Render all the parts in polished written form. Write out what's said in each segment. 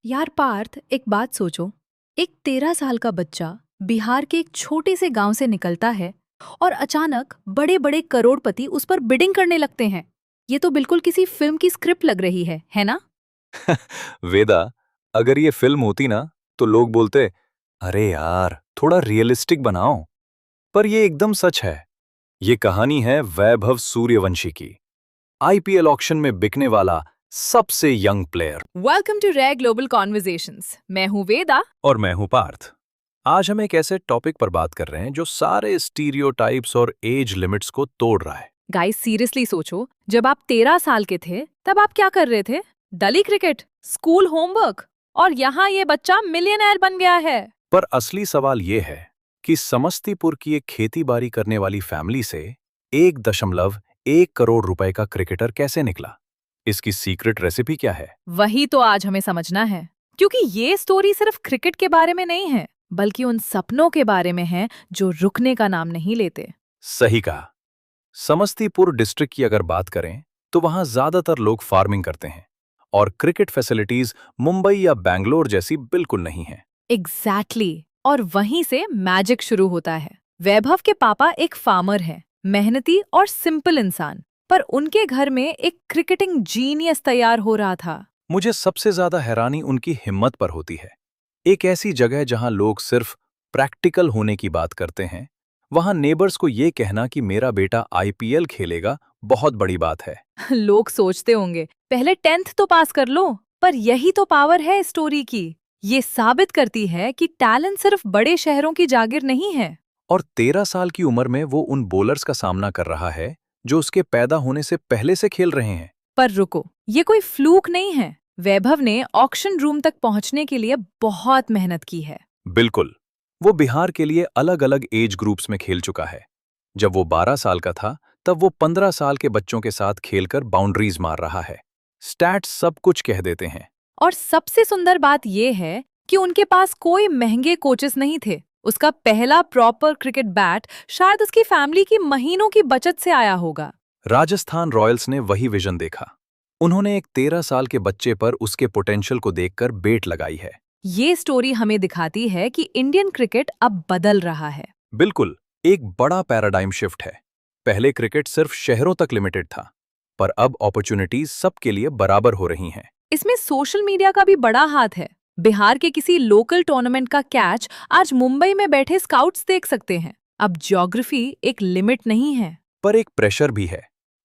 यार पार्थ, एक बात सोचो। एक 13 साल का बच्चा बिहार के एक छोटे से गांव से निकलता है और अचानक बड़े बड़े करोड़पति उस पर बिडिंग करने लगते हैं। ये तो बिल्कुल किसी फिल्म की स्क्रिप्ट लग रही है ना? वेदा, अगर ये फिल्म होती ना तो लोग बोलते, अरे यार थोड़ा रियलिस्टिक बनाओ। पर ये एकदम सच है। ये कहानी है वैभव सूर्यवंशी की, आईपीएल ऑक्शन में बिकने वाला सबसे young player. Welcome to rare global conversations. मैं हूँ वेदा। और मैं हूं पार्थ। आज हम एक ऐसे टॉपिक पर बात कर रहे हैं जो सारे स्टीरियोटाइप्स और एज लिमिट्स को तोड़ रहा है। गाइस, सीरियसली सोचो, जब आप 13 साल के थे तब आप क्या कर रहे थे? गली क्रिकेट, स्कूल होमवर्क, और यहाँ ये बच्चा मिलियनेयर बन गया है। पर असली सवाल ये है कि समस्तीपुर की एक खेती बाड़ी करने वाली फैमिली से 1.1 करोड़ रुपए का क्रिकेटर कैसे निकला? इसकी सीक्रेट रेसिपी क्या है? वही तो आज हमें समझना है, क्योंकि ये स्टोरी सिर्फ क्रिकेट के बारे में नहीं है, बल्कि उन सपनों के बारे में है जो रुकने का नाम नहीं लेते। सही कहा। समस्तीपुर डिस्ट्रिक्ट की अगर बात करें तो वहां ज्यादातर लोग फार्मिंग करते हैं और क्रिकेट फैसिलिटीज मुंबई या बैंगलोर जैसी बिल्कुल नहीं है। एग्जैक्टली। और वहीं से मैजिक शुरू होता है। वैभव के पापा एक फार्मर हैं, मेहनती और सिंपल इंसान, पर उनके घर में एक क्रिकेटिंग जीनियस तैयार हो रहा था। मुझे सबसे ज्यादा हैरानी उनकी हिम्मत पर होती है। एक ऐसी जगह जहां लोग सिर्फ प्रैक्टिकल होने की बात करते हैं, वहां नेबर्स को ये कहना कि मेरा बेटा आईपीएल खेलेगा बहुत बड़ी बात है। लोग सोचते होंगे पहले 10th तो पास कर लो, पर यही तो पावर है इस स्टोरी की। ये साबित करती है कि टैलेंट सिर्फ बड़े शहरों की जागीर नहीं है। और 13 साल की उम्र में वो उन बॉलर्स का सामना कर रहा है जो उसके पैदा होने से पहले से खेल रहे हैं। पर रुको, ये कोई फ्लूक नहीं है। वैभव ने ऑक्शन रूम तक पहुंचने के लिए बहुत मेहनत की है। बिल्कुल। वो बिहार के लिए अलग अलग एज ग्रुप्स में खेल चुका है। जब वो 12 साल का था तब वो 15 साल के बच्चों के साथ खेलकर बाउंड्रीज मार रहा है। स्टैट्स सब कुछ कह देते हैं। और सबसे सुंदर बात यह है कि उनके पास कोई महंगे कोचेस नहीं थे। उसका पहला प्रॉपर क्रिकेट बैट शायद उसकी फैमिली की महीनों की बचत से आया होगा। राजस्थान रॉयल्स ने वही विजन देखा। उन्होंने एक 13 साल के बच्चे पर उसके पोटेंशियल को देखकर बेट लगाई है। ये स्टोरी हमें दिखाती है कि इंडियन क्रिकेट अब बदल रहा है। बिल्कुल, एक बड़ा पैराडाइम शिफ्ट है। पहले क्रिकेट सिर्फ शहरों तक लिमिटेड था, पर अब अपॉर्चुनिटीज सबके लिए बराबर हो रही हैं। इसमें सोशल मीडिया का भी बड़ा हाथ है। बिहार के किसी लोकल टूर्नामेंट का कैच आज मुंबई में बैठे स्काउट्स देख सकते हैं। अब ज्योग्राफी एक लिमिट नहीं है। पर एक प्रेशर भी है।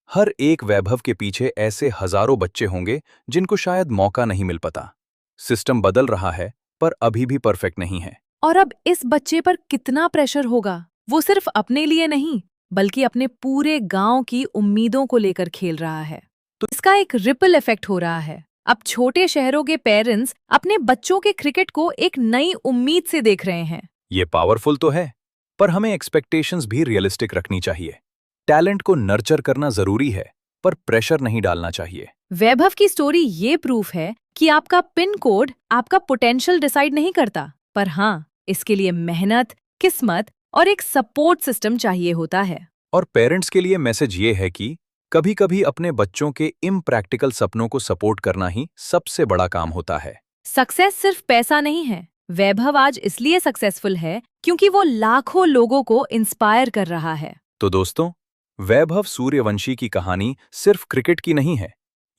हर एक वैभव के पीछे ऐसे हजारों बच्चे होंगे जिनको शायद मौका नहीं मिल पाता। सिस्टम बदल रहा है, पर अभी भी परफेक्ट नहीं है। और अब इस बच्चे पर कितना प्रेशर होगा। वो सिर्फ अपने लिए नहीं, बल्कि अपने पूरे गांव की उम्मीदों को लेकर खेल रहा है। तो इसका एक रिपल इफेक्ट हो रहा है। अब छोटे शहरों के पेरेंट्स अपने बच्चों के क्रिकेट को एक नई उम्मीद से देख रहे हैं। ये पावरफुल तो है, पर हमें एक्सपेक्टेशंस भी रियलिस्टिक रखनी चाहिए। टैलेंट को नर्चर करना जरूरी है, पर प्रेशर नहीं डालना चाहिए। वैभव की स्टोरी ये प्रूफ है कि आपका पिन कोड आपका पोटेंशियल डिसाइड नहीं करता, पर हाँ, इसके लिए मेहनत, किस्मत और एक सपोर्ट सिस्टम चाहिए होता है। और पेरेंट्स के लिए मैसेज ये है कि कभी कभी अपने बच्चों के इम्प्रैक्टिकल सपनों को सपोर्ट करना ही सबसे बड़ा काम होता है। सक्सेस सिर्फ पैसा नहीं है। वैभव आज इसलिए सक्सेसफुल है क्योंकि वो लाखों लोगों को इंस्पायर कर रहा है। तो दोस्तों, वैभव सूर्यवंशी की कहानी सिर्फ क्रिकेट की नहीं है।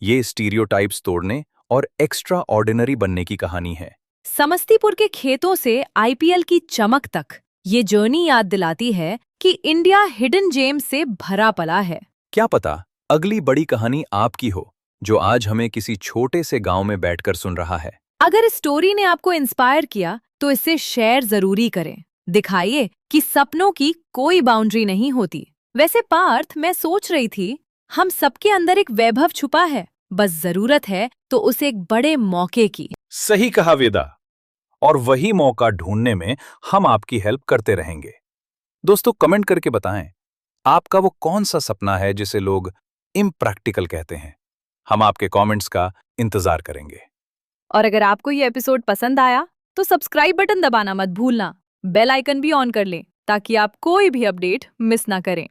ये स्टीरियोटाइप्स तोड़ने और एक्स्ट्रा ऑर्डिनरी बनने की कहानी है। समस्तीपुर के खेतों से आईपीएल की चमक तक ये जर्नी याद दिलाती है कि इंडिया हिडन जेम्स से भरा पला है। क्या पता अगली बड़ी कहानी आपकी हो, जो आज हमें किसी छोटे से गांव में बैठकर सुन रहा है। अगर इस स्टोरी ने आपको इंस्पायर किया तो इसे शेयर जरूरी करें। दिखाइए कि सपनों की कोई बाउंड्री नहीं होती। वैसे पार्थ, मैं सोच रही थी, हम सबके अंदर एक वैभव छुपा है, बस जरूरत है तो उसे एक बड़े मौके की। सही कहा वेदा। और वही मौका ढूंढने में हम आपकी हेल्प करते रहेंगे। दोस्तों, कमेंट करके बताएं, आपका वो कौन सा सपना है जिसे लोग इम्प्रैक्टिकल कहते हैं। हम आपके कमेंट्स का इंतजार करेंगे। और अगर आपको ये एपिसोड पसंद आया तो सब्सक्राइब बटन दबाना मत भूलना। बेल आइकन भी ऑन कर लें ताकि आप कोई भी अपडेट मिस ना करें।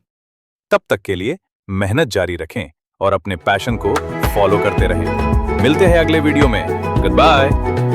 तब तक के लिए मेहनत जारी रखें और अपने पैशन को फॉलो करते रहें। मिलते हैं अगले वीडियो में। Good bye.